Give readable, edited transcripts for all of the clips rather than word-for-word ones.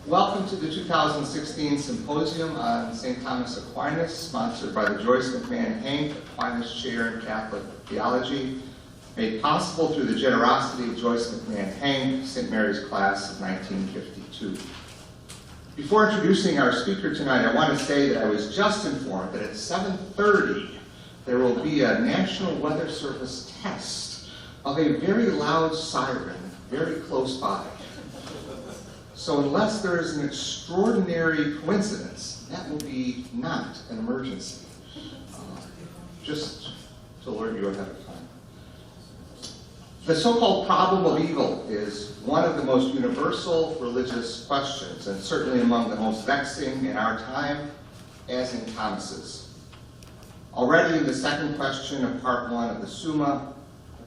Welcome to the 2016 Symposium on St. Thomas Aquinas, sponsored by the Joyce McMahon Hank Aquinas Chair in Catholic Theology, made possible through the generosity of Joyce McMahon Hank, St. Mary's Class of 1952. Before introducing our speaker tonight, I want to say that I was just informed that at 7:30 there will be a National Weather Service test of a very loud siren very close by. So unless there is an extraordinary coincidence, that will be not an emergency. Just to alert you ahead of time. The so-called problem of evil is one of the most universal religious questions, and certainly among the most vexing in our time, as in Thomas's. Already in the second question of part one of the Summa,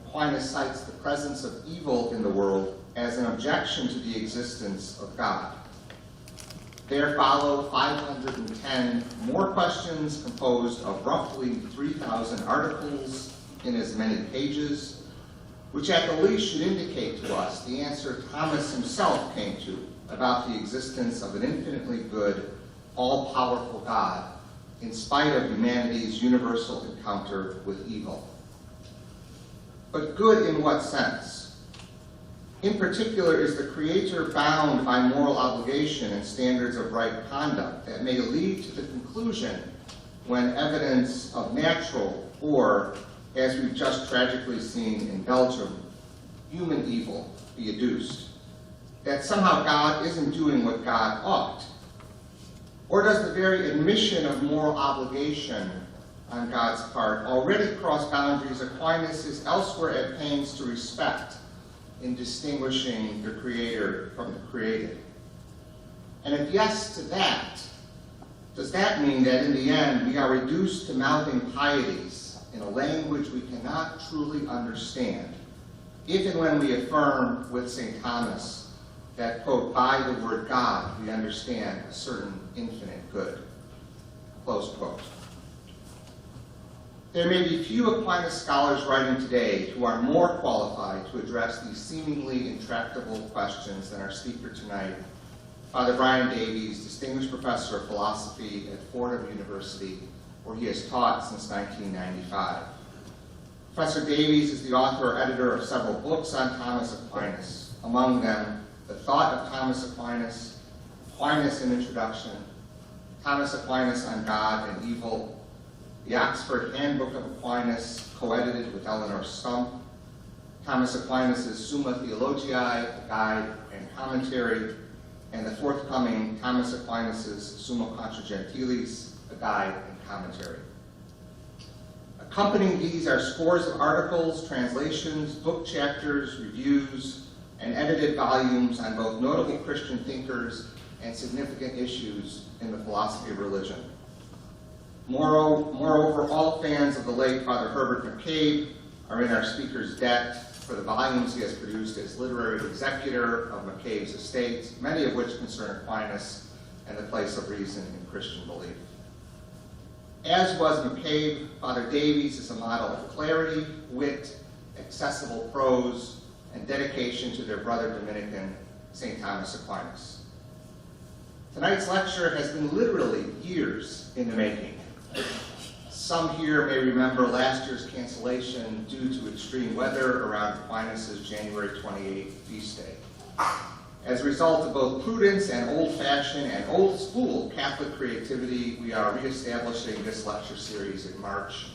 Aquinas cites the presence of evil in the world as an objection to the existence of God. There follow 510 more questions composed of roughly 3,000 articles in as many pages, which at the least should indicate to us the answer Thomas himself came to about the existence of an infinitely good, all-powerful God, in spite of humanity's universal encounter with evil. But good in what sense? In particular, is the Creator bound by moral obligation and standards of right conduct that may lead to the conclusion, when evidence of natural or, as we've just tragically seen in Belgium, human evil be adduced, that somehow God isn't doing what God ought? Or does the very admission of moral obligation on God's part already cross boundaries Aquinas is elsewhere at pains to respect in distinguishing the Creator from the created? And if yes to that, does that mean that in the end we are reduced to mouthing pieties in a language we cannot truly understand, if and when we affirm with St. Thomas that, quote, by the word God we understand a certain infinite good, close quote? There may be few Aquinas scholars writing today who are more qualified to address these seemingly intractable questions than our speaker tonight, Father Brian Davies, Distinguished Professor of Philosophy at Fordham University, where he has taught since 1995. Professor Davies is the author or editor of several books on Thomas Aquinas, among them The Thought of Thomas Aquinas, Aquinas in Introduction, Thomas Aquinas on God and Evil, the Oxford Handbook of Aquinas, co-edited with Eleanor Stump, Thomas Aquinas' Summa Theologiae, a guide and commentary, and the forthcoming Thomas Aquinas' Summa Contra Gentiles, a guide and commentary. Accompanying these are scores of articles, translations, book chapters, reviews, and edited volumes on both notable Christian thinkers and significant issues in the philosophy of religion. Moreover, all fans of the late Father Herbert McCabe are in our speaker's debt for the volumes he has produced as literary executor of McCabe's estate, many of which concern Aquinas and the place of reason in Christian belief. As was McCabe, Father Davies is a model of clarity, wit, accessible prose, and dedication to their brother Dominican, St. Thomas Aquinas. Tonight's lecture has been literally years in the making. Some here may remember last year's cancellation due to extreme weather around Aquinas' January 28th feast day. As a result of both prudence and old-fashioned and old-school Catholic creativity, we are reestablishing this lecture series in March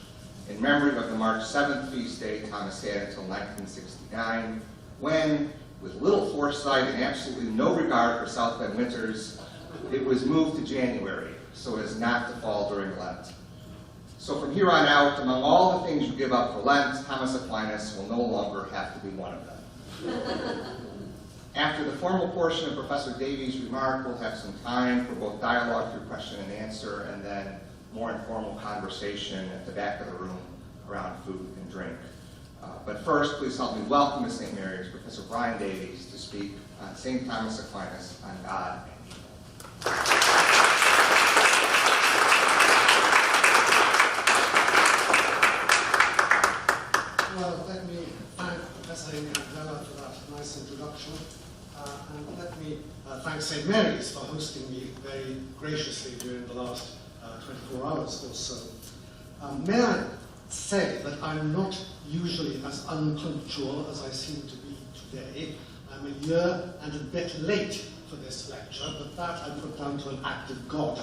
in memory of the March 7th feast day Thomas had until 1969, when, with little foresight and absolutely no regard for South Bend winters, it was moved to January so as not to fall during Lent. So from here on out, among all the things you give up for Lent, Thomas Aquinas will no longer have to be one of them. After the formal portion of Professor Davies' remark, we'll have some time for both dialogue through question and answer, and then more informal conversation at the back of the room around food and drink. But first, please help me welcome to St. Mary's Professor Brian Davies to speak on St. Thomas Aquinas on God and evil. Well, let me thank Professor Hank for that nice introduction. And let me thank St. Mary's for hosting me very graciously during the last 24 hours or so. May I say that I'm not usually as unpunctual as I seem to be today. I'm a year and a bit late for this lecture, but that I put down to an act of God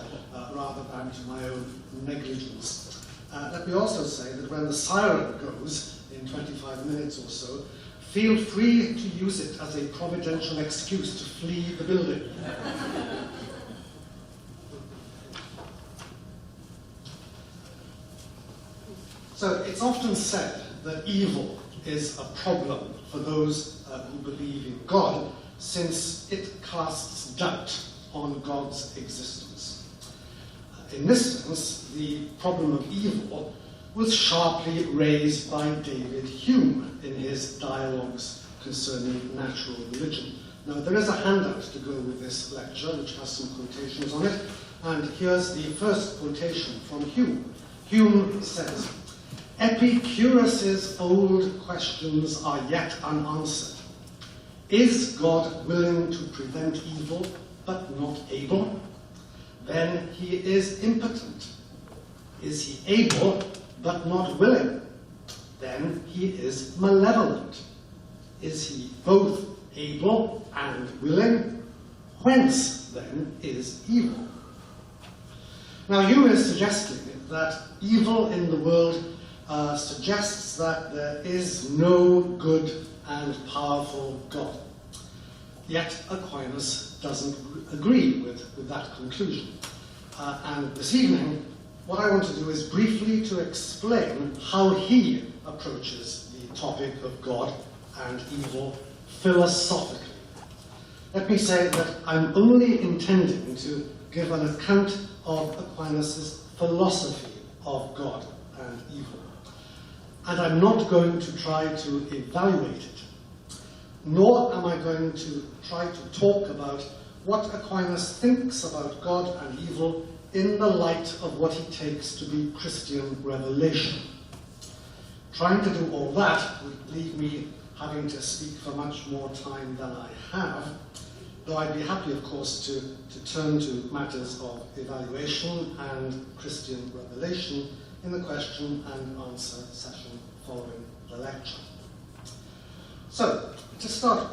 rather than to my own negligence. Let me also say that when the siren goes in 25 minutes or so, feel free to use it as a providential excuse to flee the building. So it's often said that evil is a problem for those who believe in God, since it casts doubt on God's existence. In this sense, the problem of evil was sharply raised by David Hume in his dialogues concerning natural religion. Now, there is a handout to go with this lecture, which has some quotations on it, and here's the first quotation from Hume. Hume says, "Epicurus's old questions are yet unanswered. Is God willing to prevent evil, but not able? Then he is impotent. Is he able, but not willing? Then he is malevolent. Is he both able and willing? Whence, then, is evil?" Now, Hume is suggesting that evil in the world suggests that there is no good and powerful God. Yet Aquinas doesn't agree with that conclusion. And this evening, what I want to do is briefly to explain how he approaches the topic of God and evil philosophically. Let me say that I'm only intending to give an account of Aquinas' philosophy of God and evil. And I'm not going to try to evaluate it, nor am I going to try to talk about what Aquinas thinks about God and evil in the light of what he takes to be Christian revelation. Trying to do all that would leave me having to speak for much more time than I have, though I'd be happy, of course, to turn to matters of evaluation and Christian revelation in the question and answer session following the lecture. So, to start,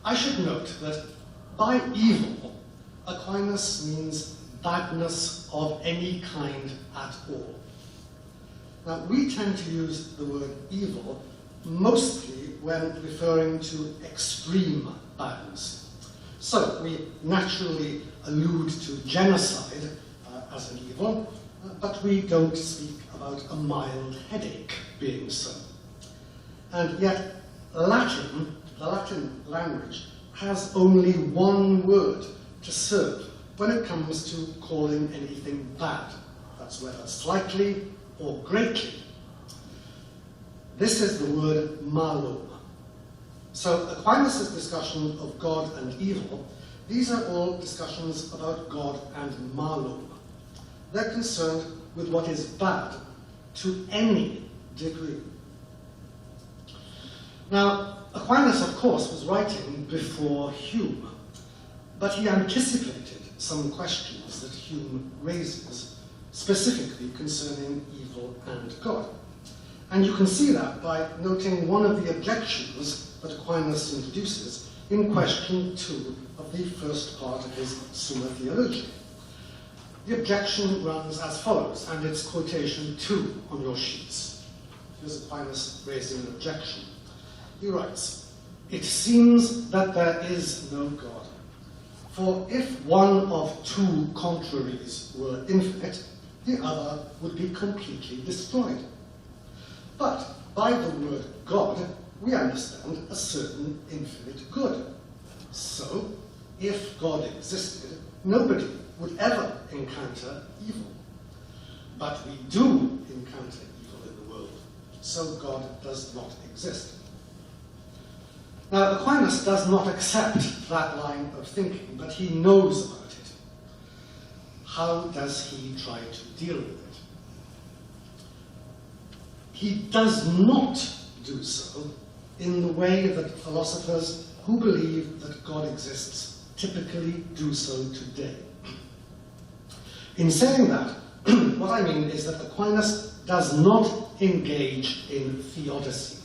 I should note that by evil, Aquinas means badness of any kind at all. Now, we tend to use the word evil mostly when referring to extreme badness. So, we naturally allude to genocide as an evil, but we don't speak about a mild headache being so. And yet, Latin, the Latin language, has only one word to serve when it comes to calling anything bad. That's whether slightly or greatly. This is the word malum. So Aquinas' discussion of God and evil, these are all discussions about God and malum. They're concerned with what is bad to any degree. Now, Aquinas, of course, was writing before Hume, but he anticipated some questions that Hume raises, specifically concerning evil and God. And you can see that by noting one of the objections that Aquinas introduces in question 2 of the first part of his Summa Theologiae. The objection runs as follows, and it's quotation 2 on your sheets. Here's Aquinas raising an objection. He writes, "It seems that there is no God. For if one of two contraries were infinite, the other would be completely destroyed. But by the word God, we understand a certain infinite good. So, if God existed, nobody would ever encounter evil. But we do encounter evil in the world, so God does not exist." Now, Aquinas does not accept that line of thinking, but he knows about it. How does he try to deal with it? He does not do so in the way that philosophers who believe that God exists typically do so today. In saying that, what I mean is that Aquinas does not engage in theodicy.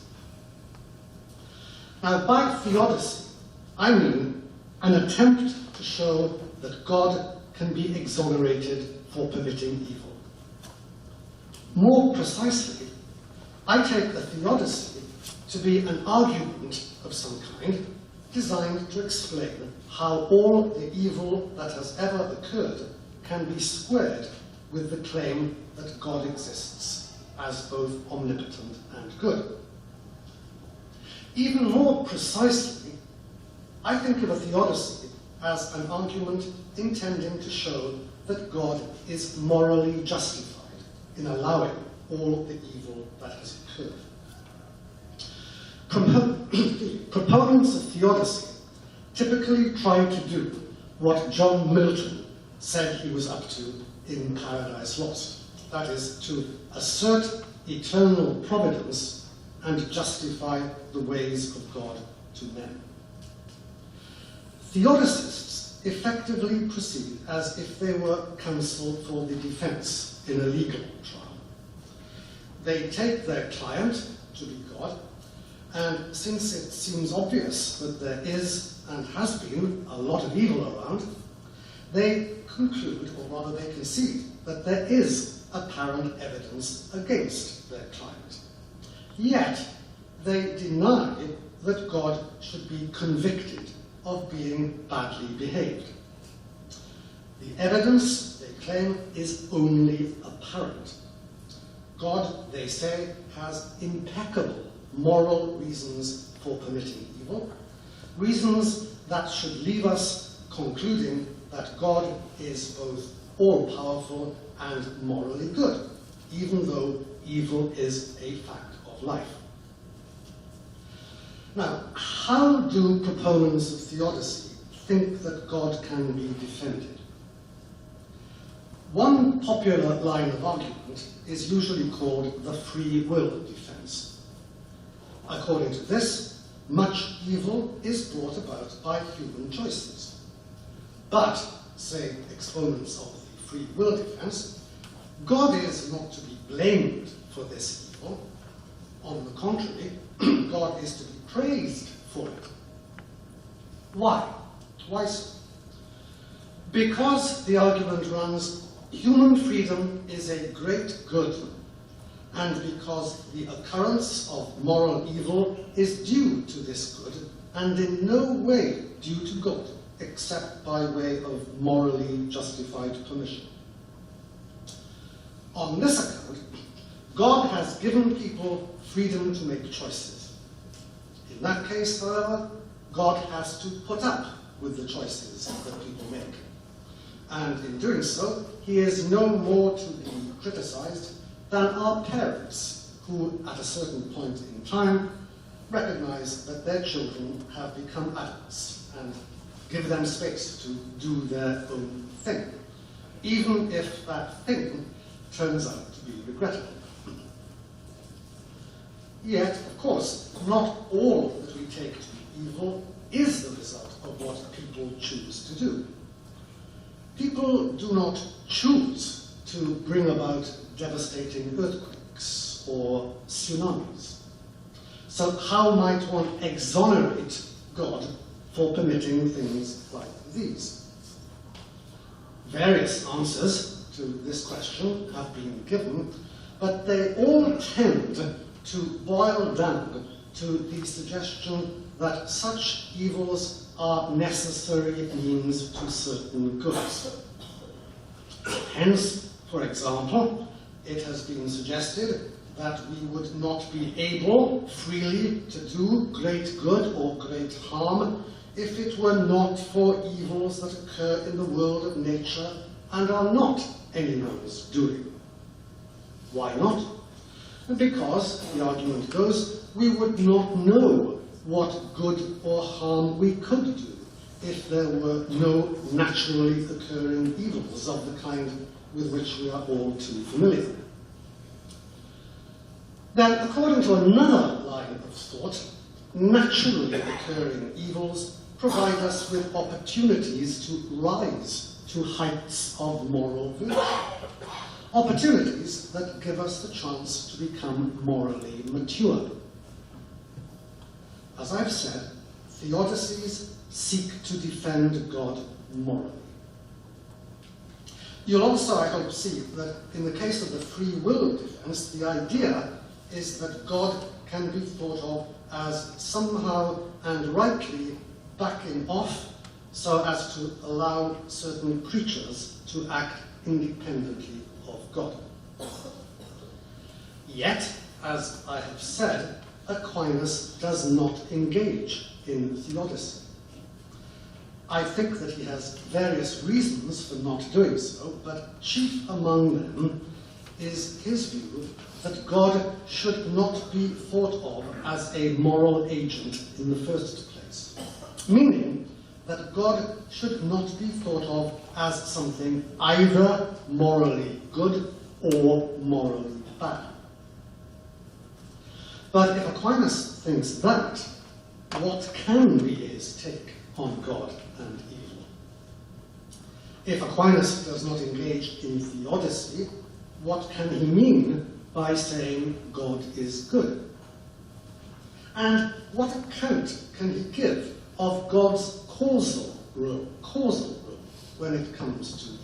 Now, by theodicy, I mean an attempt to show that God can be exonerated for permitting evil. More precisely, I take the theodicy to be an argument of some kind designed to explain how all the evil that has ever occurred can be squared with the claim that God exists as both omnipotent and good. Even more precisely, I think of a theodicy as an argument intending to show that God is morally justified in allowing all the evil that has occurred. Proponents of theodicy typically try to do what John Milton said he was up to in Paradise Lost. That is, to assert eternal providence and justify the ways of God to men. Theodicists effectively proceed as if they were counsel for the defense in a legal trial. They take their client to be God, and since it seems obvious that there is and has been a lot of evil around, they conclude, or rather they concede, that there is apparent evidence against their client. Yet, they deny that God should be convicted of being badly behaved. The evidence, they claim, is only apparent. God, they say, has impeccable moral reasons for permitting evil, reasons that should leave us concluding that God is both all-powerful and morally good, even though evil is a fact of life. Now, how do proponents of theodicy think that God can be defended? One popular line of argument is usually called the free will defense. According to this, much evil is brought about by human choices. But, say exponents of the free will defense, God is not to be blamed for this evil. On the contrary, God is to be praised for it. Why? Why so? Because, the argument runs, human freedom is a great good, and because the occurrence of moral evil is due to this good, and in no way due to God, except by way of morally justified permission. On this account, God has given people freedom to make choices. In that case, however, God has to put up with the choices that people make. And in doing so, he is no more to be criticized than our parents, who, at a certain point in time, recognize that their children have become adults and give them space to do their own thing, even if that thing turns out to be regrettable. Yet, of course, not all that we take to be evil is the result of what people choose to do. People do not choose to bring about devastating earthquakes or tsunamis. So how might one exonerate God for permitting things like these? Various answers to this question have been given, but they all tend to boil down to the suggestion that such evils are necessary means to certain goods. Hence, for example, it has been suggested that we would not be able freely to do great good or great harm if it were not for evils that occur in the world of nature and are not anyone's doing. Why not? Because, the argument goes, we would not know what good or harm we could do if there were no naturally occurring evils of the kind with which we are all too familiar. Then, according to another line of thought, naturally occurring evils provide us with opportunities to rise to heights of moral virtue. Opportunities that give us the chance to become morally mature. As I've said, theodicies seek to defend God morally. You'll also, I hope, see that in the case of the free will defense, the idea is that God can be thought of as somehow and rightly backing off so as to allow certain creatures to act independently of God. Yet, as I have said, Aquinas does not engage in theodicy. I think that he has various reasons for not doing so, but chief among them is his view that God should not be thought of as a moral agent in the first place, meaning that God should not be thought of as something either morally good or morally bad. But if Aquinas thinks that, what can readers take on God and evil? If Aquinas does not engage in theodicy, what can he mean by saying God is good? And what account can he give of God's causal role when it comes to evil?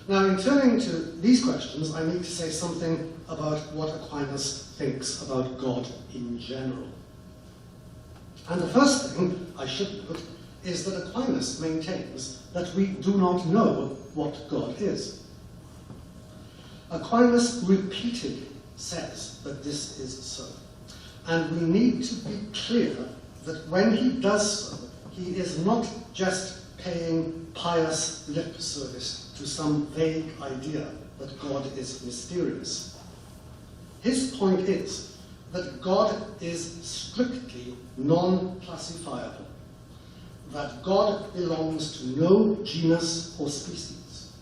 Now, in turning to these questions, I need to say something about what Aquinas thinks about God in general. And the first thing I should note is that Aquinas maintains that we do not know what God is. Aquinas repeatedly says that this is so. And we need to be clear that when he does so, he is not just paying pious lip service to some vague idea that God is mysterious. His point is that God is strictly non-classifiable, that God belongs to no genus or species,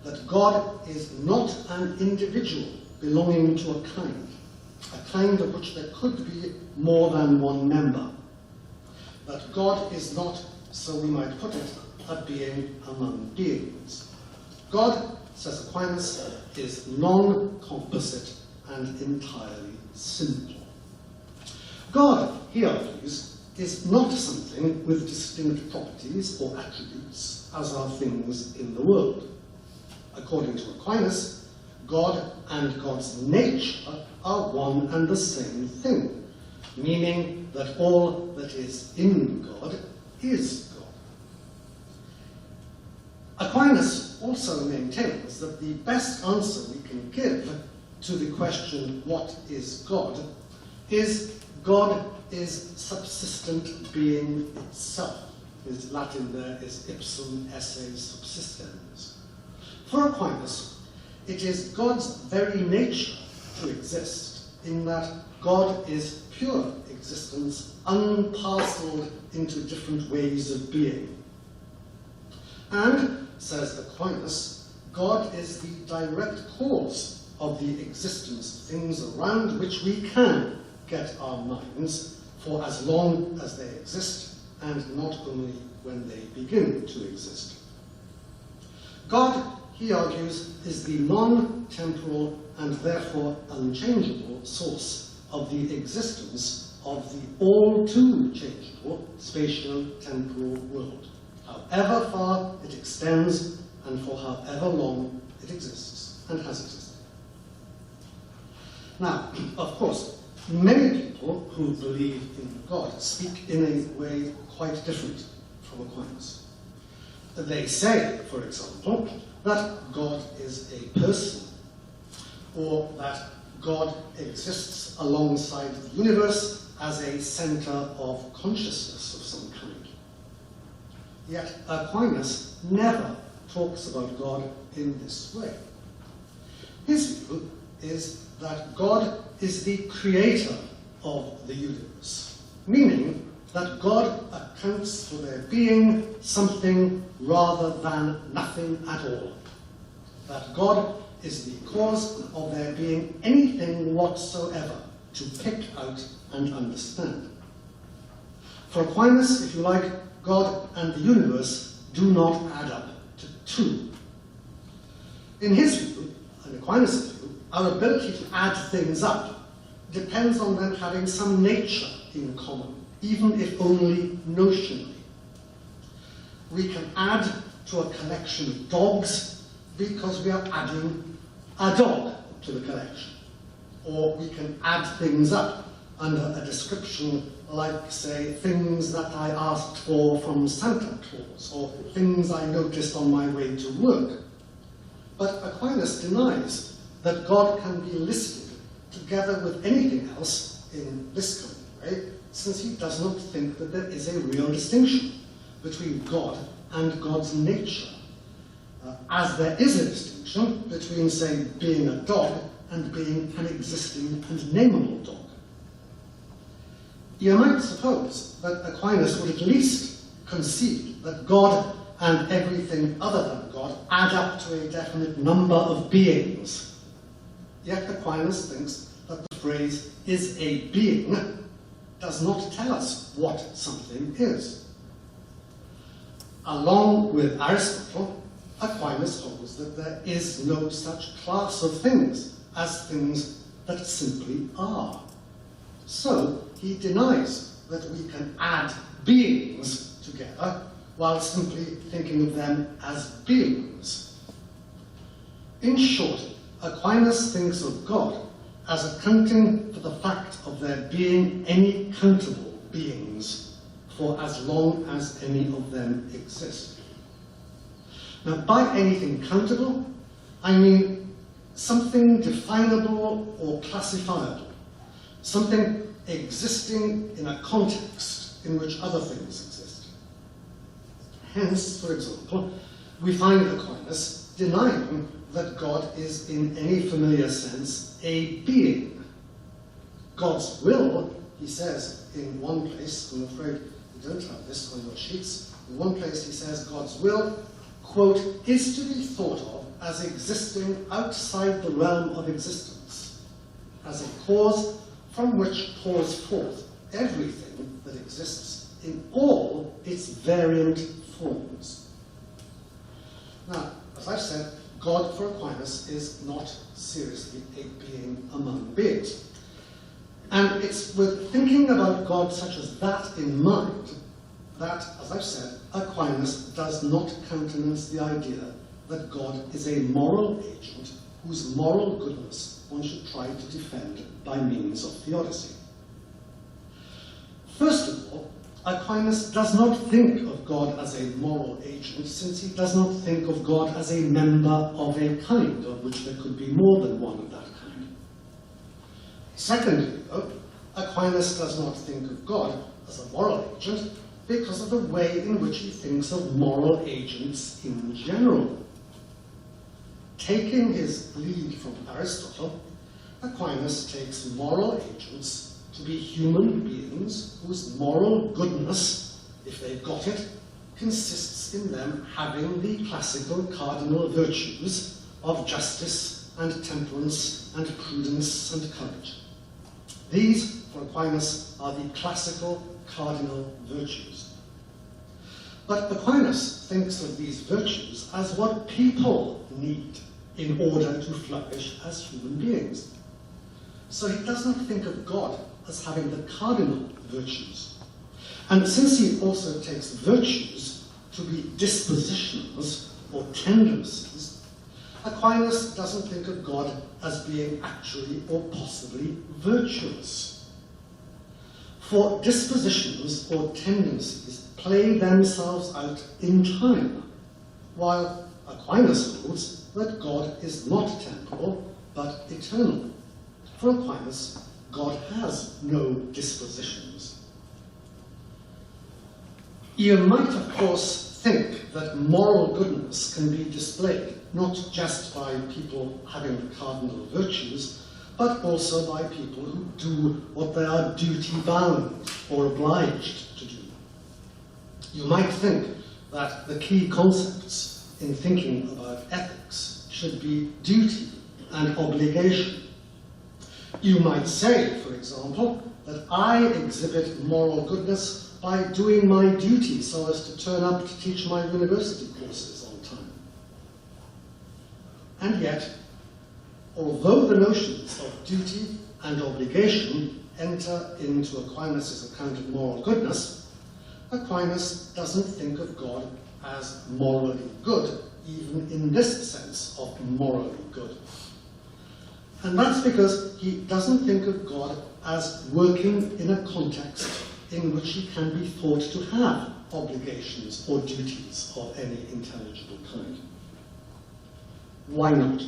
that God is not an individual belonging to a kind of which there could be more than one member, that God is not, so we might put it, a being among beings. God, says Aquinas, is non-composite and entirely simple. God, he argues, is not something with distinct properties or attributes, as are things in the world. According to Aquinas, God and God's nature are one and the same thing, meaning that all that is in God is God. Aquinas also maintains that the best answer we can give to the question, what is God is subsistent being itself. His Latin there is ipsum esse subsistens. For Aquinas, it is God's very nature to exist, in that God is pure existence, unparcelled into different ways of being. And, says Aquinas, God is the direct cause of the existence of things around which we can get our minds for as long as they exist, and not only when they begin to exist. God, he argues, is the non-temporal and therefore unchangeable source of the existence of the all-too-changeable spatio-temporal world, however far it extends and for however long it exists and has existed. Now, of course, many people who believe in God speak in a way quite different from Aquinas. They say, for example, that God is a person, or that God exists alongside the universe as a center of consciousness of some kind. Yet Aquinas never talks about God in this way. His view is that God is the creator of the universe, meaning that God accounts for there being something rather than nothing at all. That God is the cause of there being anything whatsoever to pick out and understand. For Aquinas, if you like, God and the universe do not add up to two. In his view, and Aquinas' view, our ability to add things up depends on them having some nature in common, even if only notionally. We can add to a collection of dogs because we are adding a dog to the collection. Or we can add things up under a description like, say, things that I asked for from Santa Claus, or things I noticed on my way to work. But Aquinas denies that God can be listed together with anything else in this kind of way, since he does not think that there is a real distinction between God and God's nature, as there is a distinction between, say, being a dog and being an existing and nameable dog. You might suppose that Aquinas would at least concede that God and everything other than God add up to a definite number of beings. Yet Aquinas thinks that the phrase "is a being" does not tell us what something is. Along with Aristotle, Aquinas holds that there is no such class of things as things that simply are. So he denies that we can add beings together while simply thinking of them as beings. In short, Aquinas thinks of God as accounting for the fact of there being any countable beings for as long as any of them exist. Now, by anything countable, I mean something definable or classifiable, something existing in a context in which other things exist. Hence, for example, we find Aquinas denying that God is in any familiar sense a being. God's will, he says in one place, I'm afraid you don't have this on your sheets, in one place he says God's will, quote, is to be thought of as existing outside the realm of existence, as a cause from which pours forth everything that exists in all its variant forms. Now, as I've said, God for Aquinas is not seriously a being among beings. And it's with thinking about God such as that in mind that, as I've said, Aquinas does not countenance the idea that God is a moral agent whose moral goodness one should try to defend by means of theodicy. First of all, Aquinas does not think of God as a moral agent, since he does not think of God as a member of a kind, of which there could be more than one of that kind. Secondly, though, Aquinas does not think of God as a moral agent because of the way in which he thinks of moral agents in general. Taking his lead from Aristotle, Aquinas takes moral agents to be human beings whose moral goodness, if they've got it, consists in them having the classical cardinal virtues of justice and temperance and prudence and courage. These, for Aquinas, are the classical cardinal virtues. But Aquinas thinks of these virtues as what people need in order to flourish as human beings. So he does not think of God as having the cardinal virtues. And since he also takes virtues to be dispositions or tendencies, Aquinas doesn't think of God as being actually or possibly virtuous. For dispositions or tendencies play themselves out in time, while Aquinas holds that God is not temporal, but eternal. For Aquinas, God has no dispositions. You might, of course, think that moral goodness can be displayed not just by people having the cardinal virtues, but also by people who do what they are duty-bound or obliged to do. You might think that the key concepts in thinking about ethics should be duty and obligation. You might say, for example, that I exhibit moral goodness by doing my duty so as to turn up to teach my university courses on time. And yet, although the notions of duty and obligation enter into Aquinas' account of moral goodness, Aquinas doesn't think of God as morally good, even in this sense of morally good. And that's because he doesn't think of God as working in a context in which he can be thought to have obligations or duties of any intelligible kind. Why not?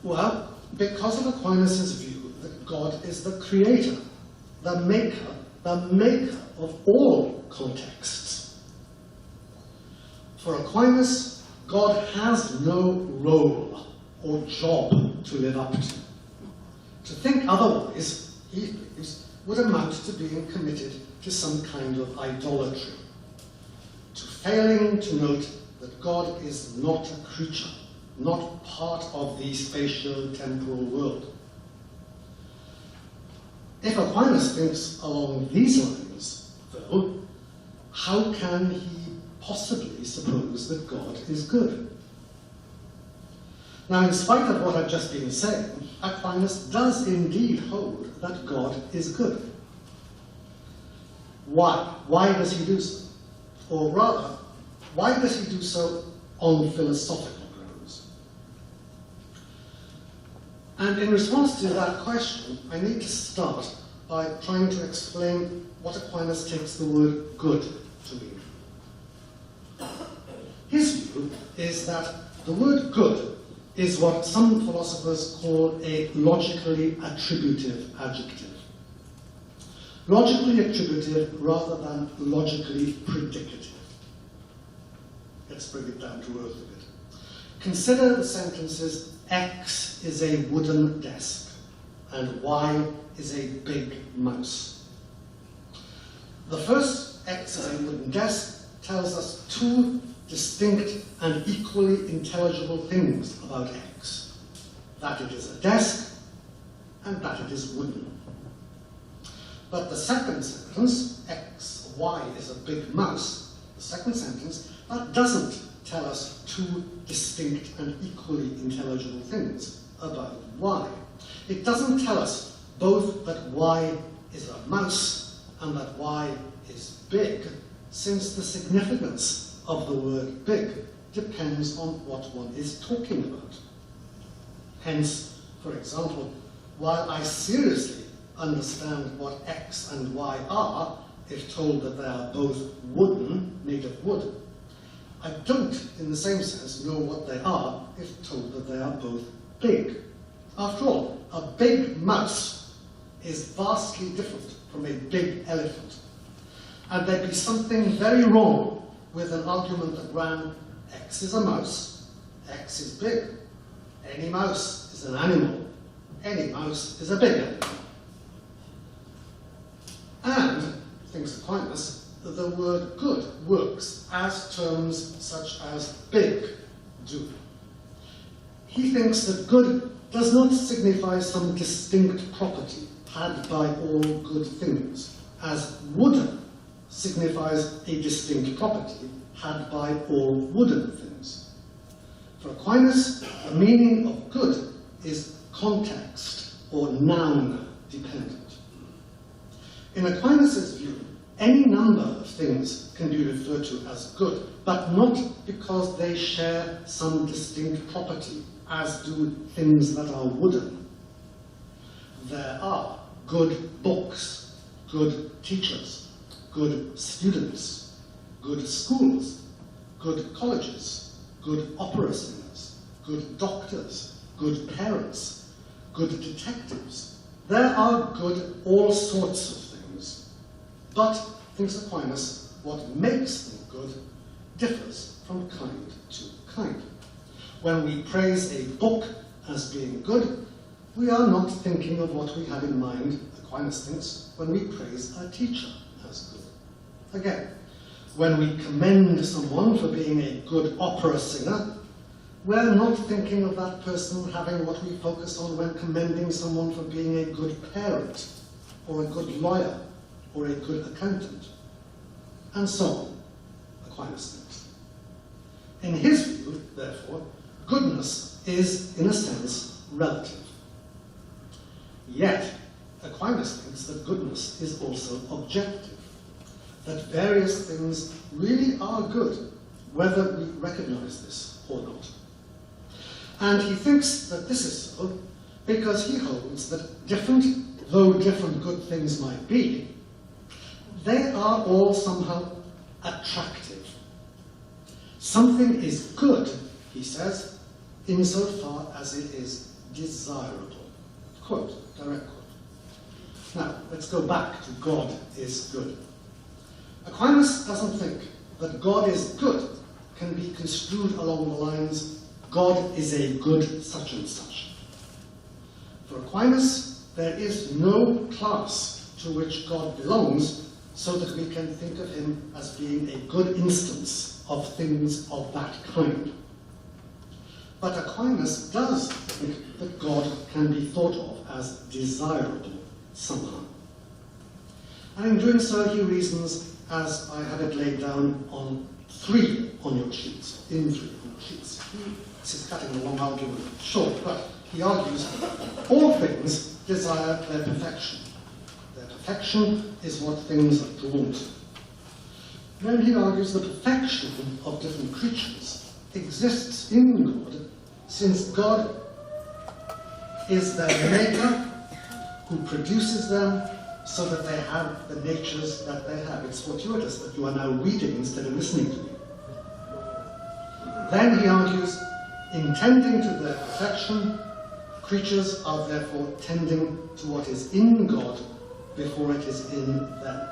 Well, because of Aquinas' view that God is the creator, the maker of all contexts. For Aquinas, God has no role or job to live up to. To think otherwise, he believes, would amount to being committed to some kind of idolatry, to failing to note that God is not a creature, not part of the spatio-temporal world. If Aquinas thinks along these lines, though, how can he possibly suppose that God is good? Now, in spite of what I've just been saying, Aquinas does indeed hold that God is good. Why? Why does he do so? Or rather, why does he do so on philosophical grounds? And in response to that question, I need to start by trying to explain what Aquinas takes the word good to mean. His view is that the word good is what some philosophers call a logically attributive adjective. Logically attributive rather than logically predicative. Let's bring it down to earth a bit. Consider the sentences, X is a wooden desk and Y is a big mouse. The first, X is a wooden desk, tells us two distinct and equally intelligible things about X. That it is a desk and that it is wooden. But the second sentence, X, Y is a big mouse, the second sentence, that doesn't tell us two distinct and equally intelligible things about Y. It doesn't tell us both that Y is a mouse and that Y is big, since the significance of the word big depends on what one is talking about. Hence, for example, while I seriously understand what X and Y are, if told that they are both wooden, made of wood, I don't, in the same sense, know what they are if told that they are both big. After all, a big mouse is vastly different from a big elephant. And there'd be something very wrong with an argument that ran, X is a mouse, X is big. Any mouse is an animal. Any mouse is a big animal. And, thinks Aquinas, the word good works as terms such as big do. He thinks that good does not signify some distinct property had by all good things, as wooden signifies a distinct property had by all wooden things. For Aquinas, the meaning of good is context or noun dependent. In Aquinas' view, any number of things can be referred to as good, but not because they share some distinct property, as do things that are wooden. There are good books, good teachers, good students, good schools, good colleges, good opera singers, good doctors, good parents, good detectives. There are good all sorts of things. But, thinks Aquinas, what makes them good differs from kind to kind. When we praise a book as being good, we are not thinking of what we have in mind, Aquinas thinks, when we praise a teacher as good. Again, when we commend someone for being a good opera singer, we're not thinking of that person having what we focus on when commending someone for being a good parent, or a good lawyer, or a good accountant, and so on, Aquinas thinks. In his view, therefore, goodness is, in a sense, relative. Yet, Aquinas thinks that goodness is also objective, that various things really are good, whether we recognize this or not. And he thinks that this is so because he holds that different, though different good things might be, they are all somehow attractive. Something is good, he says, insofar as it is desirable. Quote, direct quote. Now, let's go back to God is good. Aquinas doesn't think that God is good can be construed along the lines, God is a good such and such. For Aquinas, there is no class to which God belongs so that we can think of him as being a good instance of things of that kind. But Aquinas does think that God can be thought of as desirable somehow. And in doing so, he reasons, as I had it laid down on 3 on your sheets, in 3 on your sheets. This is cutting a long argument short, but he argues all things desire their perfection. Their perfection is what things are drawn to. Then he argues the perfection of different creatures exists in God, since God is their maker who produces them so that they have the natures that they have. It's fortuitous that you are now reading instead of listening to me. Then he argues, in tending to their perfection, creatures are therefore tending to what is in God before it is in them.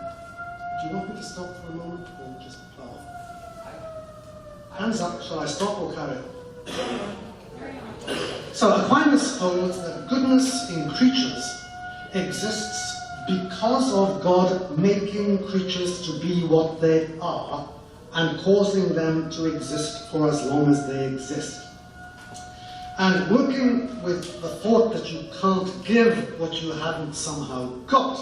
Do you want me to stop for a moment or just plow on? Hands up, shall I stop or carry on? So Aquinas holds that goodness in creatures exists because of God making creatures to be what they are and causing them to exist for as long as they exist. And working with the thought that you can't give what you haven't somehow got,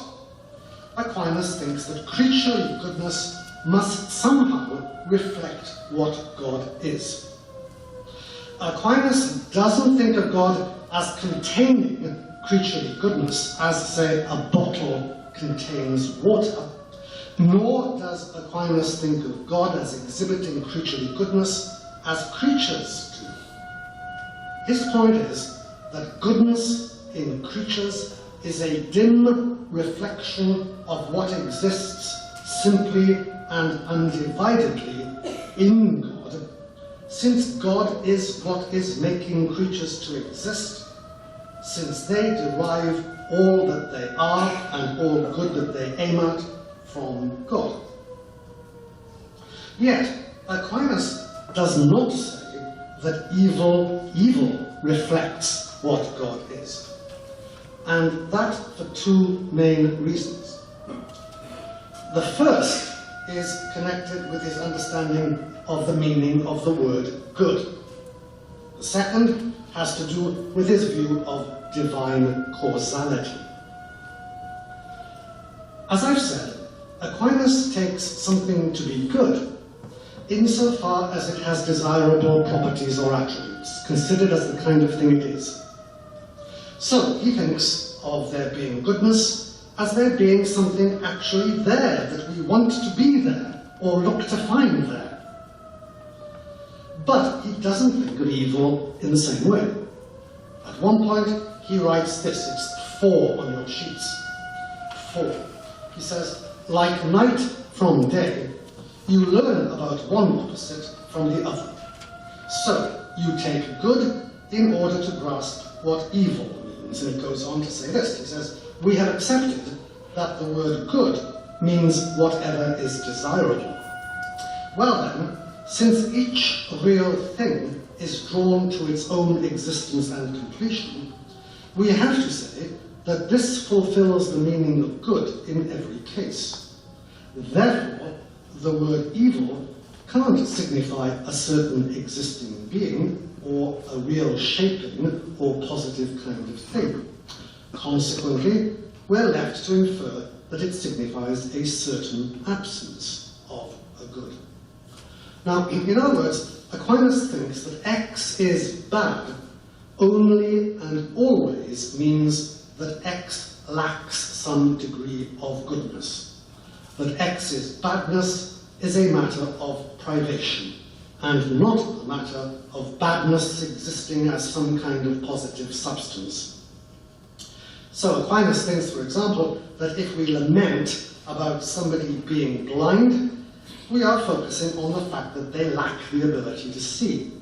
Aquinas thinks that creaturely goodness must somehow reflect what God is. Aquinas doesn't think of God as containing creaturely goodness, as, say, a bottle contains water, nor does Aquinas think of God as exhibiting creaturely goodness as creatures do. His point is that goodness in creatures is a dim reflection of what exists simply and undividedly in God, since God is what is making creatures to exist, since they derive all that they are and all good that they aim at from God. Yet, Aquinas does not say that evil reflects what God is. And that for 2 main reasons. The first is connected with his understanding of the meaning of the word good. The second has to do with his view of divine causality. As I've said, Aquinas takes something to be good insofar as it has desirable properties or attributes, considered as the kind of thing it is. So he thinks of there being goodness as there being something actually there that we want to be there or look to find there. But he doesn't think of evil in the same way. At one point he writes this, it's 4 on your sheets. 4. He says, like night from day, you learn about one opposite from the other. So you take good in order to grasp what evil means. And it goes on to say this. He says, we have accepted that the word good means whatever is desirable. Well then, since each real thing is drawn to its own existence and completion, we have to say that this fulfills the meaning of good in every case. Therefore, the word evil can't signify a certain existing being, or a real shaping or positive kind of thing. Consequently, we're left to infer that it signifies a certain absence of a good. Now, in other words, Aquinas thinks that X is bad only and always means that X lacks some degree of goodness. That X's badness is a matter of privation, and not a matter of badness existing as some kind of positive substance. So Aquinas thinks, for example, that if we lament about somebody being blind, we are focusing on the fact that they lack the ability to see.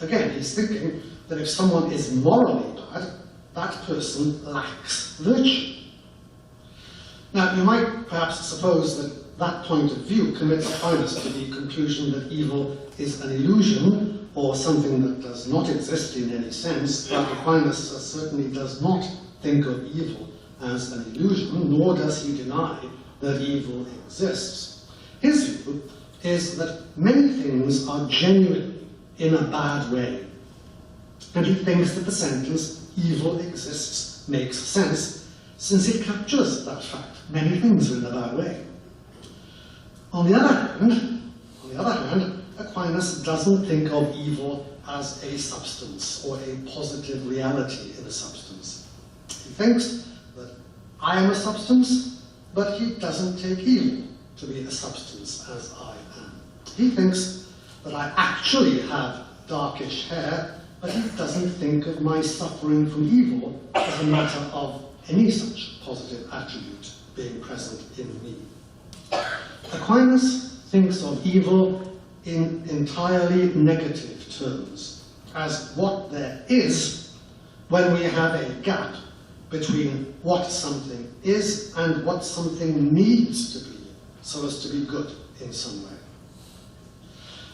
Again, he's thinking that if someone is morally bad, that person lacks virtue. Now, you might perhaps suppose that that point of view commits Aquinas to the conclusion that evil is an illusion, or something that does not exist in any sense, but Aquinas certainly does not think of evil as an illusion, nor does he deny that evil exists. His view is that many things are genuinely in a bad way, and he thinks that the sentence, evil exists, makes sense, since it captures that fact. Many things are in a bad way. On the other hand, Aquinas doesn't think of evil as a substance or a positive reality in a substance. He thinks that I am a substance, but he doesn't take evil to be a substance as I am. He thinks that I actually have darkish hair, but he doesn't think of my suffering from evil as a matter of any such positive attribute being present in me. Aquinas thinks of evil in entirely negative terms, as what there is when we have a gap between what something is and what something needs to be, so as to be good in some way.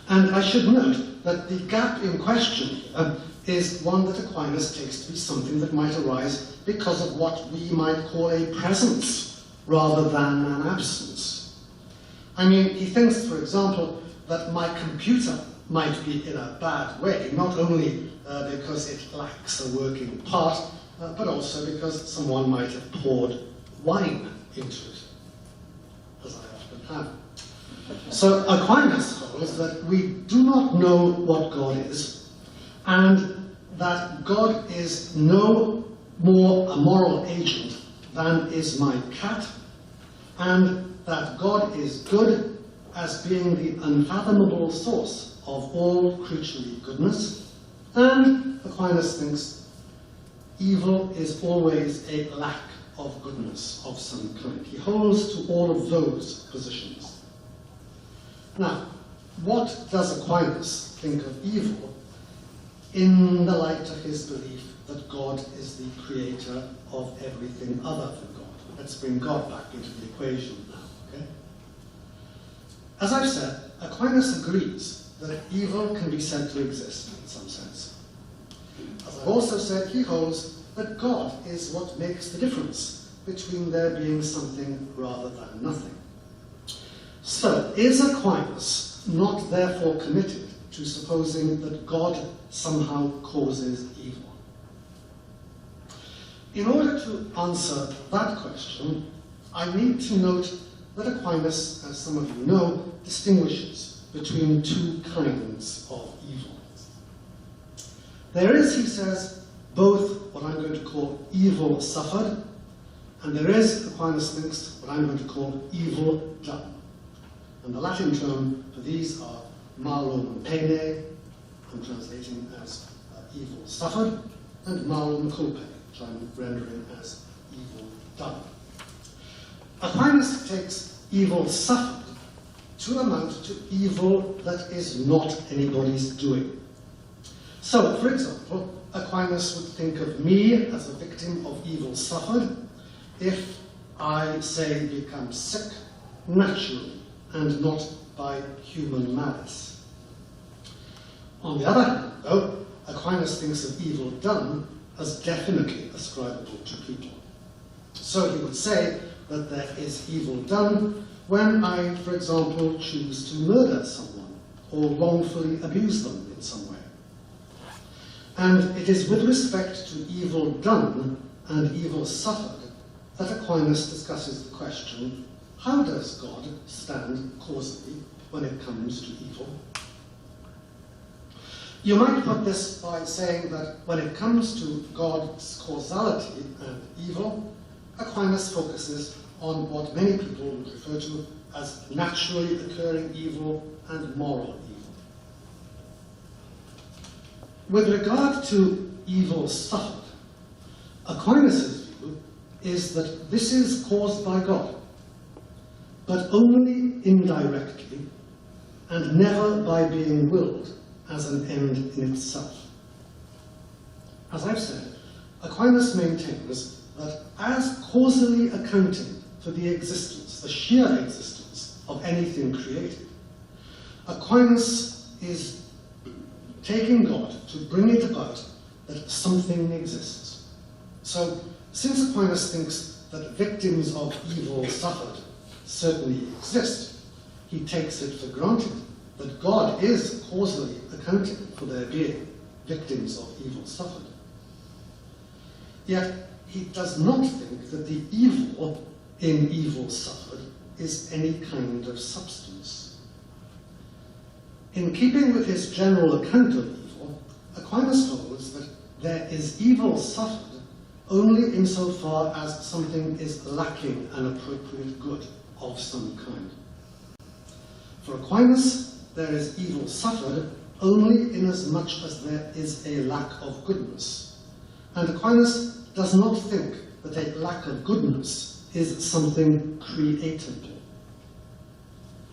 And I should note that the gap in question here is one that Aquinas takes to be something that might arise because of what we might call a presence rather than an absence. I mean, he thinks, for example, that my computer might be in a bad way, not only because it lacks a working part, but also because someone might have poured wine into it, as I often have. So Aquinas holds that we do not know what God is, and that God is no more a moral agent than is my cat, and that God is good as being the unfathomable source of all creaturely goodness, and Aquinas thinks evil is always a lack of goodness of some kind. He holds to all of those positions. Now, what does Aquinas think of evil in the light of his belief that God is the creator of everything other than God? Let's bring God back into the equation now, okay? As I've said, Aquinas agrees that evil can be said to exist in some sense. As I've also said, he holds that God is what makes the difference between there being something rather than nothing. So, is Aquinas not therefore committed to supposing that God somehow causes evil? In order to answer that question, I need to note that Aquinas, as some of you know, distinguishes between two kinds of evil. There is, he says, both what I'm going to call evil suffered, and there is, Aquinas thinks, what I'm going to call evil done. And the Latin term for these are malum pene, I'm translating as evil suffered, and malum culpae, which I'm rendering as evil done. Aquinas takes evil suffered to amount to evil that is not anybody's doing. So, for example, Aquinas would think of me as a victim of evil suffered if I, say, become sick naturally and not by human malice. On the other hand, though, Aquinas thinks of evil done as definitely ascribable to people. So he would say that there is evil done when I, for example, choose to murder someone or wrongfully abuse them in some way. And it is with respect to evil done and evil suffered that Aquinas discusses the question, how does God stand causally when it comes to evil? You might put this by saying that when it comes to God's causality and evil, Aquinas focuses on what many people would refer to as naturally occurring evil and moral evil. With regard to evil suffered, Aquinas' view is that this is caused by God, but only indirectly and never by being willed as an end in itself. As I've said, Aquinas maintains that as causally accounting for the existence, the sheer existence of anything created, Aquinas is taking God to bring it about that something exists. So, since Aquinas thinks that victims of evil suffered certainly exist, he takes it for granted that God is causally accounting for their being victims of evil suffered. Yet, he does not think that the evil in evil suffered is any kind of substance. In keeping with his general account of evil, Aquinas holds that there is evil suffered only insofar as something is lacking an appropriate good of some kind. For Aquinas, there is evil suffered only inasmuch as there is a lack of goodness. And Aquinas does not think that a lack of goodness is something creatable.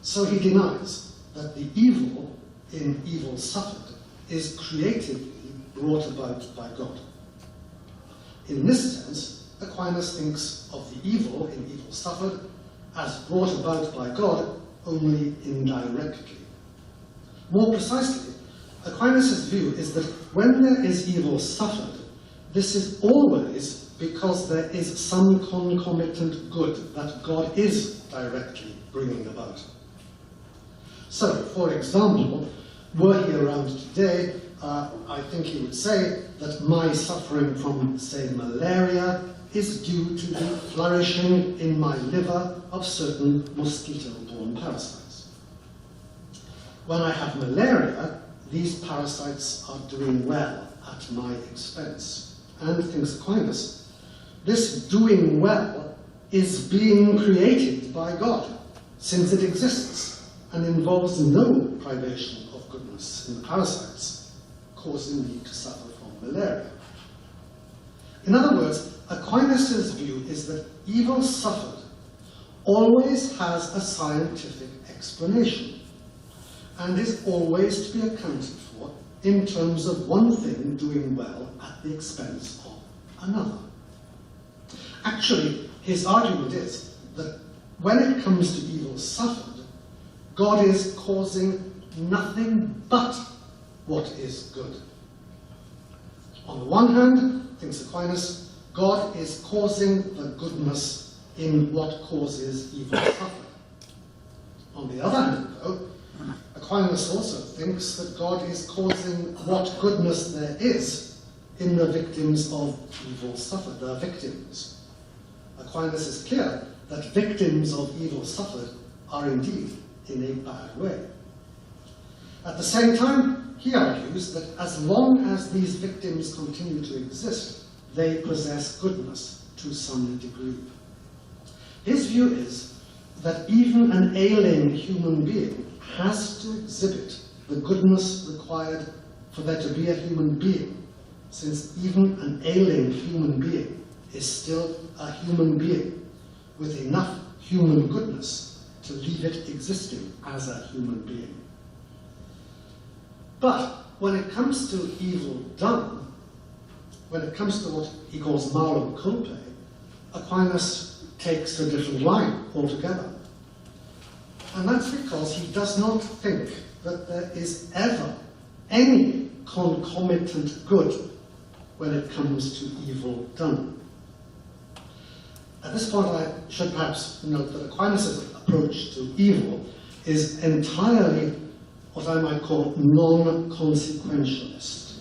So he denies that the evil in evil suffered is creatively brought about by God. In this sense, Aquinas thinks of the evil in evil suffered as brought about by God only indirectly. More precisely, Aquinas' view is that when there is evil suffered, this is always because there is some concomitant good that God is directly bringing about. So, for example, were he around today, I think he would say that my suffering from, say, malaria is due to the flourishing in my liver of certain mosquito-borne parasites. When I have malaria, these parasites are doing well at my expense. And, thinks Aquinas, this doing well is being created by God, since it exists and involves no privation of goodness in the parasites, causing me to suffer from malaria. In other words, Aquinas' view is that evil suffered always has a scientific explanation and is always to be accounted for in terms of one thing doing well at the expense of another. Actually, his argument is that when it comes to evil suffered, God is causing nothing but what is good. On the one hand, thinks Aquinas, God is causing the goodness in what causes evil suffered. On the other hand, though, Aquinas also thinks that God is causing what goodness there is in the victims of evil suffered, the victims. Aquinas is clear that victims of evil suffered are indeed in a bad way. At the same time, he argues that as long as these victims continue to exist, they possess goodness to some degree. His view is that even an ailing human being has to exhibit the goodness required for there to be a human being, since even an ailing human being is still a human being with enough human goodness to leave it existing as a human being. But when it comes to evil done, when it comes to what he calls malo culpae, Aquinas takes a different line altogether. And that's because he does not think that there is ever any concomitant good when it comes to evil done. At this point, I should perhaps note that Aquinas' approach to evil is entirely what I might call non-consequentialist.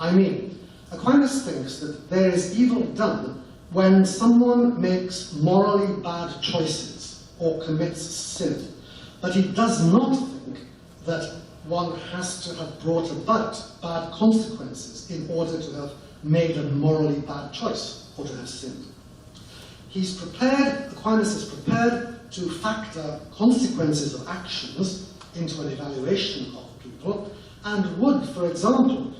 I mean, Aquinas thinks that there is evil done when someone makes morally bad choices or commits sin. But he does not think that one has to have brought about bad consequences in order to have made a morally bad choice or to have sinned. Aquinas is prepared to factor consequences of actions into an evaluation of people, and would, for example,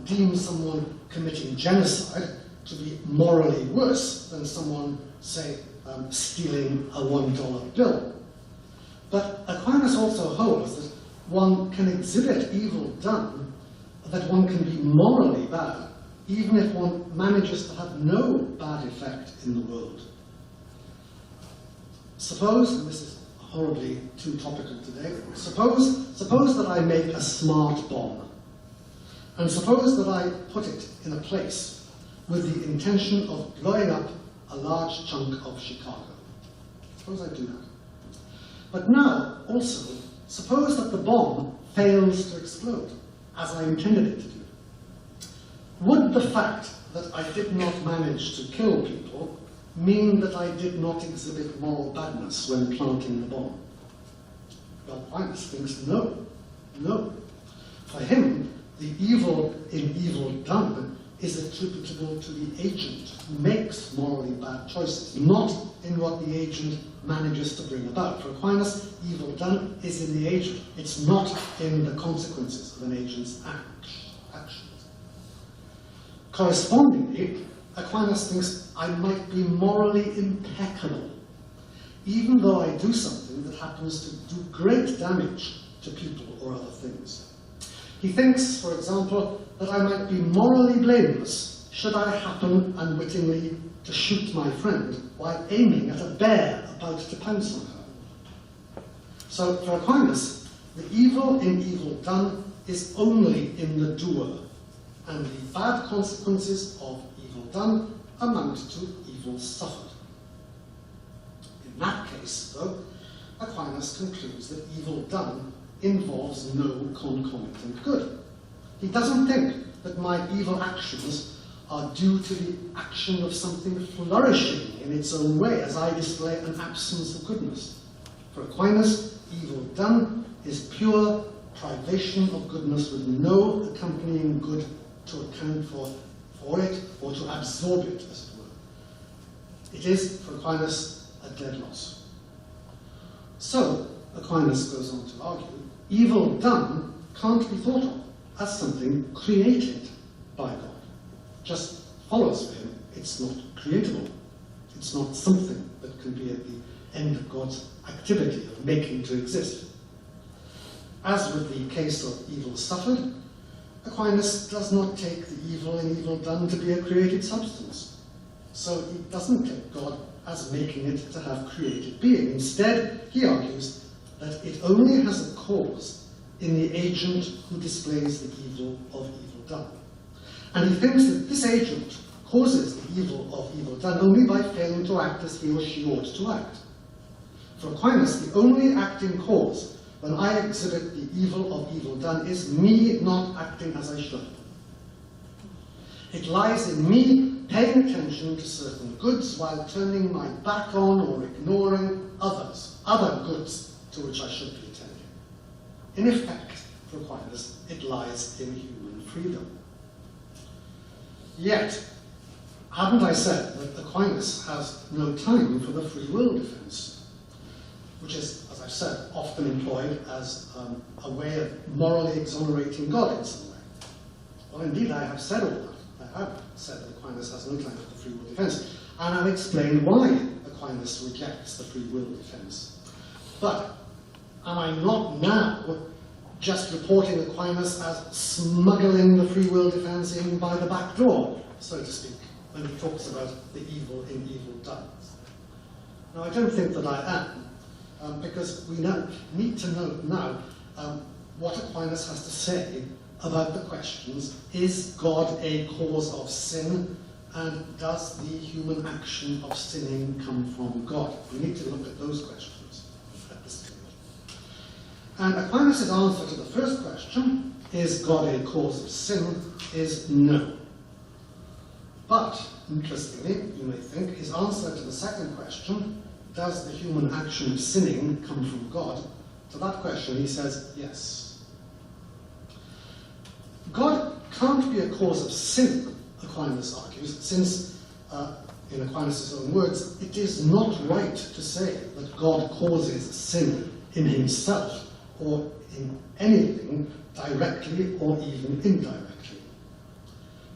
deem someone committing genocide to be morally worse than someone, say, stealing a $1 bill. But Aquinas also holds that one can exhibit evil done, that one can be morally bad, even if one manages to have no bad effect in the world. Suppose, and this is horribly too topical today, suppose that I make a smart bomb, and suppose that I put it in a place with the intention of blowing up a large chunk of Chicago. Suppose I do that. But now, also, suppose that the bomb fails to explode, as I intended it to do. Would the fact that I did not manage to kill people mean that I did not exhibit moral badness when planting the bomb? Well, Aquinas thinks no. No. For him, the evil in evil done is attributable to the agent who makes morally bad choices, not in what the agent manages to bring about. For Aquinas, evil done is in the agent. It's not in the consequences of an agent's actions. Correspondingly, Aquinas thinks I might be morally impeccable, even though I do something that happens to do great damage to people or other things. He thinks, for example, that I might be morally blameless should I happen unwittingly to shoot my friend while aiming at a bear about to pounce on her. So for Aquinas, the evil in evil done is only in the doer, and the bad consequences of evil done amount to evil suffered. In that case, though, Aquinas concludes that evil done involves no concomitant good. He doesn't think that my evil actions are due to the action of something flourishing in its own way, as I display an absence of goodness. For Aquinas, evil done is pure privation of goodness with no accompanying good to account for it or to absorb it, as it were. It is, for Aquinas, a dead loss. So, Aquinas goes on to argue, evil done can't be thought of as something created by God. Just follows for him, it's not creatable. It's not something that can be at the end of God's activity of making to exist. As with the case of evil suffered, Aquinas does not take the evil in evil done to be a created substance. So he doesn't take God as making it to have created being. Instead, he argues that it only has a cause in the agent who displays the evil of evil done. And he thinks that this agent causes the evil of evil done only by failing to act as he or she ought to act. For Aquinas, the only acting cause when I exhibit the evil of evil done is me not acting as I should. It lies in me paying attention to certain goods while turning my back on or ignoring other goods to which I should be attending. In effect, for Aquinas, it lies in human freedom. Yet, haven't I said that Aquinas has no time for the free will defense, which is, as I've said, often employed as a way of morally exonerating God in some way? Well, indeed, I have said all that. I have said that Aquinas has no time for the free will defense, and I've explained why Aquinas rejects the free will defense. But am I not now just reporting Aquinas as smuggling the free will defense in by the back door, so to speak, when he talks about the evil in evil done? Now, I don't think that I am, because we need to know now what Aquinas has to say about the questions, is God a cause of sin, and does the human action of sinning come from God? We need to look at those questions at this stage. And Aquinas' answer to the first question, is God a cause of sin, is no. But, interestingly, you may think, his answer to the second question, does the human action of sinning come from God? To that question he says, yes. God can't be a cause of sin, Aquinas argues, since, in Aquinas' own words, it is not right to say that God causes sin in himself or in anything directly or even indirectly.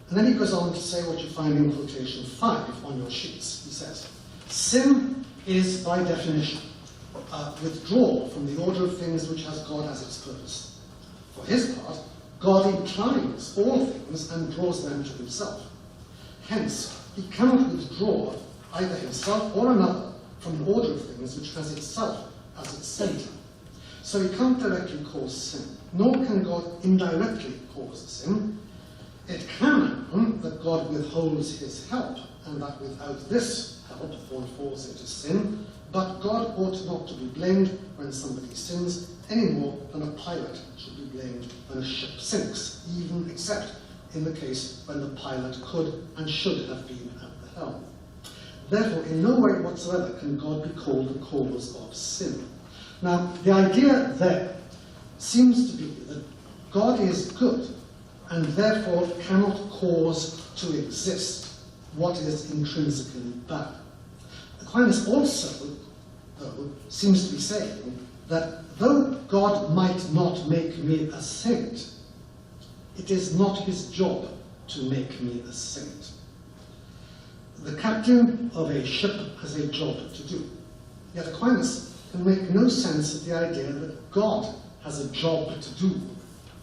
And then he goes on to say what you find in quotation 5 on your sheets. He says, sin is by definition withdrawal from the order of things which has God as its purpose. For his part, God inclines all things and draws them to himself. Hence, he cannot withdraw either himself or another from the order of things which has itself as its centre. So he can't directly cause sin, nor can God indirectly cause sin. It can happen that God withholds his help, and that without this help one falls into sin, but God ought not to be blamed when somebody sins any more than a pilot should be blamed when a ship sinks, even except in the case when the pilot could and should have been at the helm. Therefore, in no way whatsoever can God be called the cause of sin. Now, the idea there seems to be that God is good and therefore cannot cause to exist what is intrinsically bad. Aquinas also, though, seems to be saying that though God might not make me a saint, it is not his job to make me a saint. The captain of a ship has a job to do. Yet Aquinas can make no sense of the idea that God has a job to do,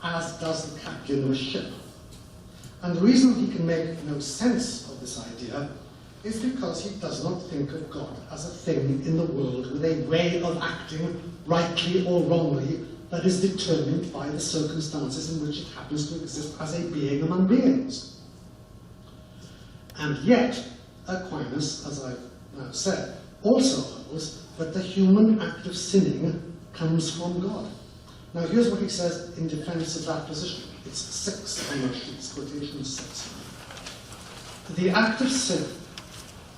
as does the captain of a ship. And the reason he can make no sense of this idea is because he does not think of God as a thing in the world with a way of acting, rightly or wrongly, that is determined by the circumstances in which it happens to exist as a being among beings. And yet, Aquinas, as I've now said, also holds that the human act of sinning comes from God. Now here's what he says in defense of that position. It's 6 on your sheets, quotation 6. The act of sin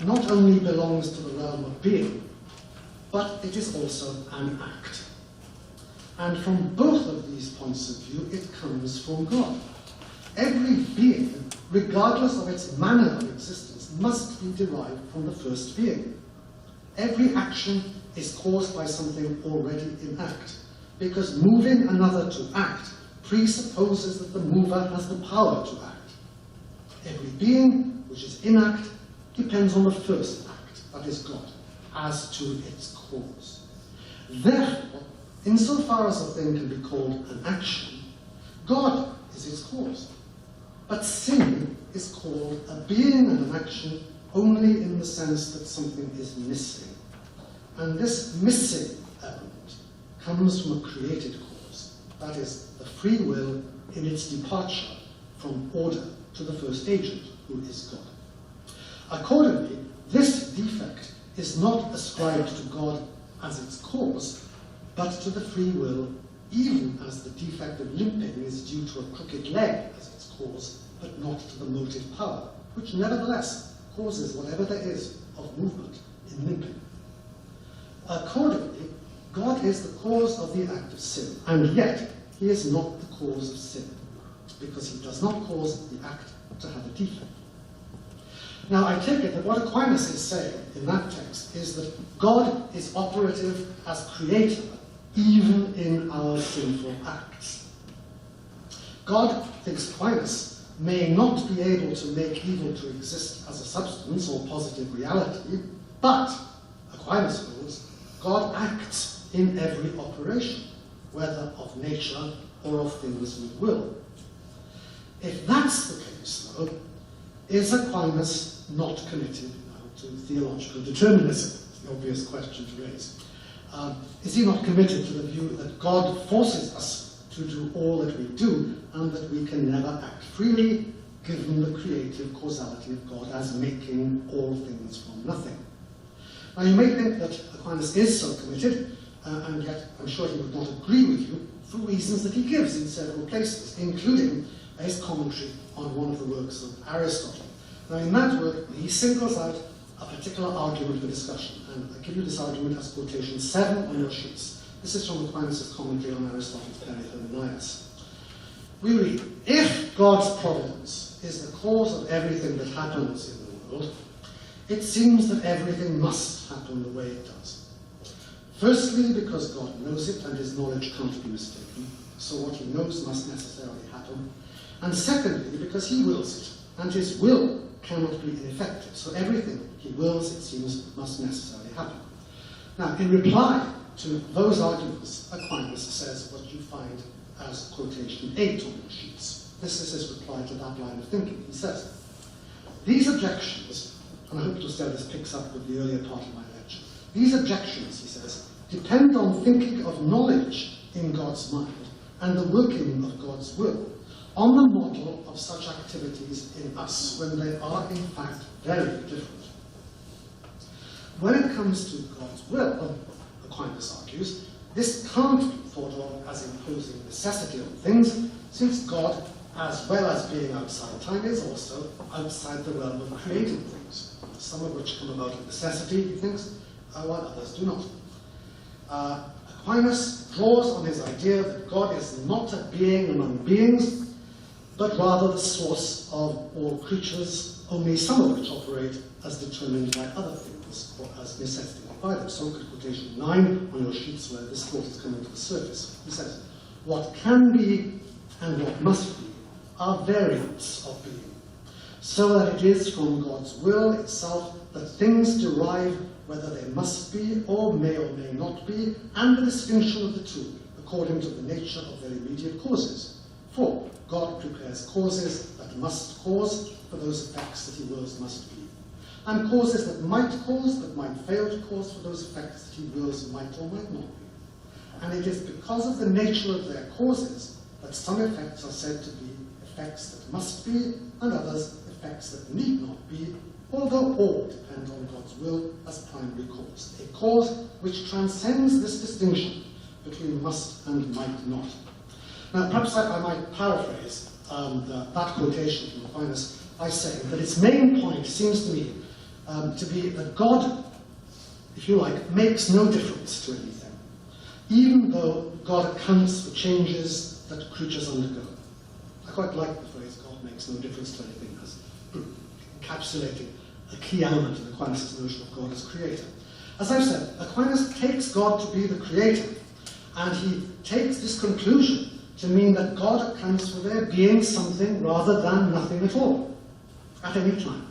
not only belongs to the realm of being, but it is also an act. And from both of these points of view, it comes from God. Every being, regardless of its manner of existence, must be derived from the first being. Every action is caused by something already in act, because moving another to act presupposes that the mover has the power to act. Every being which is in act depends on the first act, that is God, as to its cause. Therefore, insofar as a thing can be called an action, God is its cause. But sin is called a being and an action only in the sense that something is missing. And this missing element comes from a created cause, that is, the free will in its departure from order to the first agent, who is God. Accordingly, this defect is not ascribed to God as its cause, but to the free will, even as the defect of limping is due to a crooked leg as its cause, but not to the motive power, which nevertheless causes whatever there is of movement in limping. Accordingly, God is the cause of the act of sin, and yet he is not the cause of sin, because he does not cause the act to have a defect. Now, I take it that what Aquinas is saying in that text is that God is operative as creator even in our sinful acts. God, thinks Aquinas, may not be able to make evil to exist as a substance or positive reality, but, Aquinas holds, God acts in every operation, whether of nature or of things with will. If that's the case, though, is Aquinas not committed now to theological determinism? It's the obvious question to raise. Is he not committed to the view that God forces us to do all that we do, and that we can never act freely, given the creative causality of God as making all things from nothing? Now, you may think that Aquinas is so committed, and yet I'm sure he would not agree with you for reasons that he gives in several places, including his commentary on one of the works of Aristotle. Now, in that work, he singles out a particular argument for discussion, and I give you this argument as quotation 7 on your sheets. This is from Aquinas' commentary on Aristotle's Perithymenias. We read, if God's providence is the cause of everything that happens in the world, it seems that everything must happen the way it does. Firstly, because God knows it and his knowledge can't be mistaken, so what he knows must necessarily happen. And secondly, because he wills it, and his will cannot be ineffective, so everything he wills, it seems, must necessarily happen. Now, in reply to those arguments, Aquinas says what you find as quotation 8 on your sheets. This is his reply to that line of thinking. He says, these objections, and I hope to say this picks up with the earlier part of my lecture, these objections, he says, depend on thinking of knowledge in God's mind and the working of God's will, on the model of such activities in us, when they are in fact very different. When it comes to God's will, Aquinas argues, this can't be thought of as imposing necessity on things, since God, as well as being outside time, is also outside the realm of creating things, some of which come about of necessity, he thinks, while others do not. Aquinas draws on his idea that God is not a being among beings, but rather the source of all creatures, only some of which operate as determined by other things, or as necessity by them. So look at quotation 9 on your sheets where this thought is coming to the surface. He says, what can be and what must be are variants of being, so that it is from God's will itself that things derive whether they must be or may not be, and the distinction of the two, according to the nature of their immediate causes. For God prepares causes that must cause for those effects that he wills must be, and causes that might cause but might fail to cause for those effects that he wills might or might not be. And it is because of the nature of their causes that some effects are said to be effects that must be, and others effects that need not be, although all depend on God's will as primary cause, a cause which transcends this distinction between must and might not. Now, perhaps I might paraphrase that quotation from Aquinas by saying that its main point seems to me to be that God, if you like, makes no difference to anything, even though God accounts for changes that creatures undergo. I quite like the phrase, God makes no difference to anything, as encapsulating a key element in Aquinas' notion of God as creator. As I've said, Aquinas takes God to be the creator, and he takes this conclusion to mean that God accounts for there being something rather than nothing at all, at any time.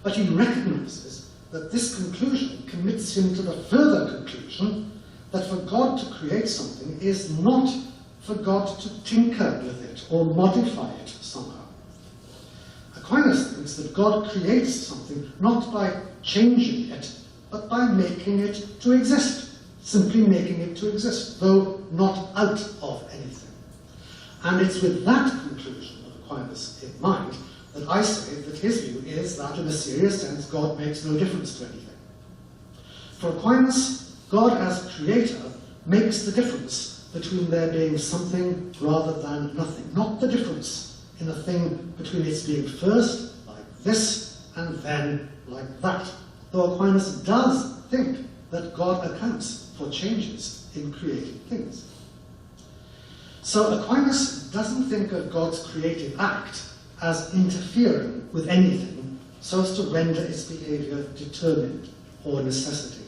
But he recognizes that this conclusion commits him to the further conclusion that for God to create something is not for God to tinker with it or modify it somehow. Aquinas thinks that God creates something not by changing it, but by making it to exist, simply making it to exist, though not out of anything. And it's with that conclusion of Aquinas in mind that I say that his view is that, in a serious sense, God makes no difference to anything. For Aquinas, God as creator makes the difference between there being something rather than nothing, not the difference in the thing between its being first, like this, and then like that. Though Aquinas does think that God accounts for changes in created things. So Aquinas doesn't think of God's creative act as interfering with anything so as to render its behavior determined or necessitated.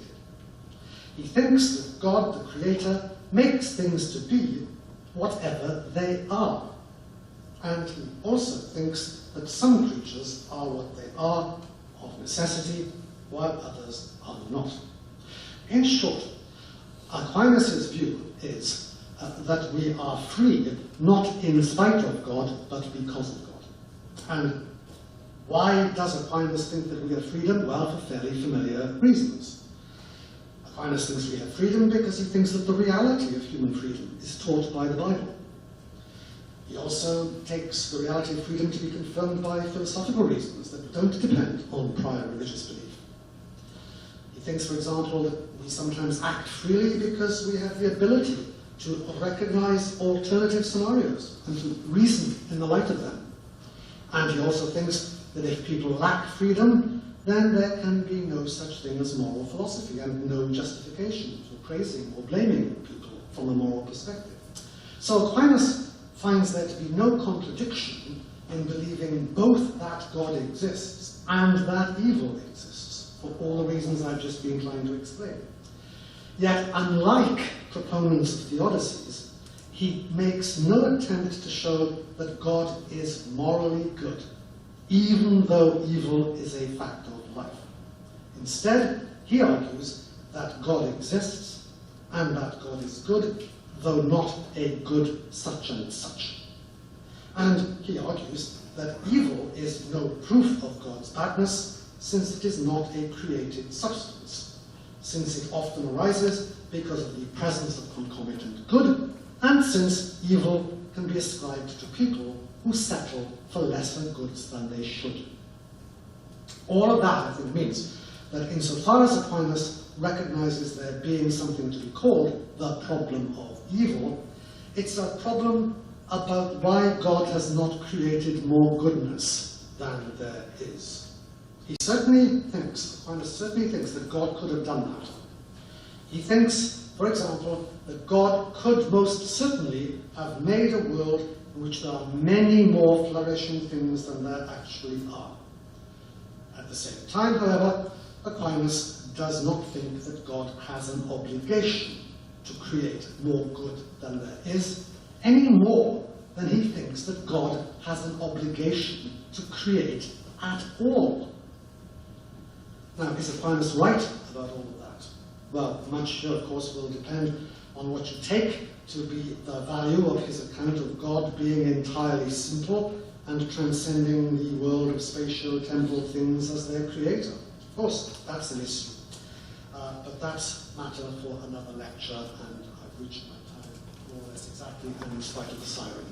He thinks that God, the creator, makes things to be whatever they are. And he also thinks that some creatures are what they are of necessity, while others are not. In short, Aquinas' view is that we are free, not in spite of God, but because of God. And why does Aquinas think that we have freedom? Well, for fairly familiar reasons. Aquinas thinks we have freedom because he thinks that the reality of human freedom is taught by the Bible. He also takes the reality of freedom to be confirmed by philosophical reasons that don't depend on prior religious belief. He thinks, for example, that we sometimes act freely because we have the ability to recognize alternative scenarios and to reason in the light of them. And he also thinks that if people lack freedom, then there can be no such thing as moral philosophy and no justification for praising or blaming people from a moral perspective. So Aquinas finds there to be no contradiction in believing both that God exists and that evil exists, for all the reasons I've just been trying to explain. Yet, unlike proponents of theodicies, he makes no attempt to show that God is morally good, even though evil is a fact of life. Instead, he argues that God exists and that God is good, though not a good such and such. And he argues that evil is no proof of God's badness, since it is not a created substance, since it often arises because of the presence of concomitant good, and since evil can be ascribed to people who settle for lesser goods than they should. All of that, I think, means that insofar as Aquinas recognizes there being something to be called the problem of evil, it's a problem about why God has not created more goodness than there is. Aquinas certainly thinks that God could have done that. He thinks, for example, that God could most certainly have made a world in which there are many more flourishing things than there actually are. At the same time, however, Aquinas does not think that God has an obligation to create more good than there is, any more than he thinks that God has an obligation to create at all. Now, is Aquinas right about all of that? Well, much here, of course, will depend on what you take to be the value of his account of God being entirely simple and transcending the world of spatial temporal things as their creator. Of course, that's an issue. But that's matter for another lecture, and I've reached my time more or less exactly, and in spite of the siren.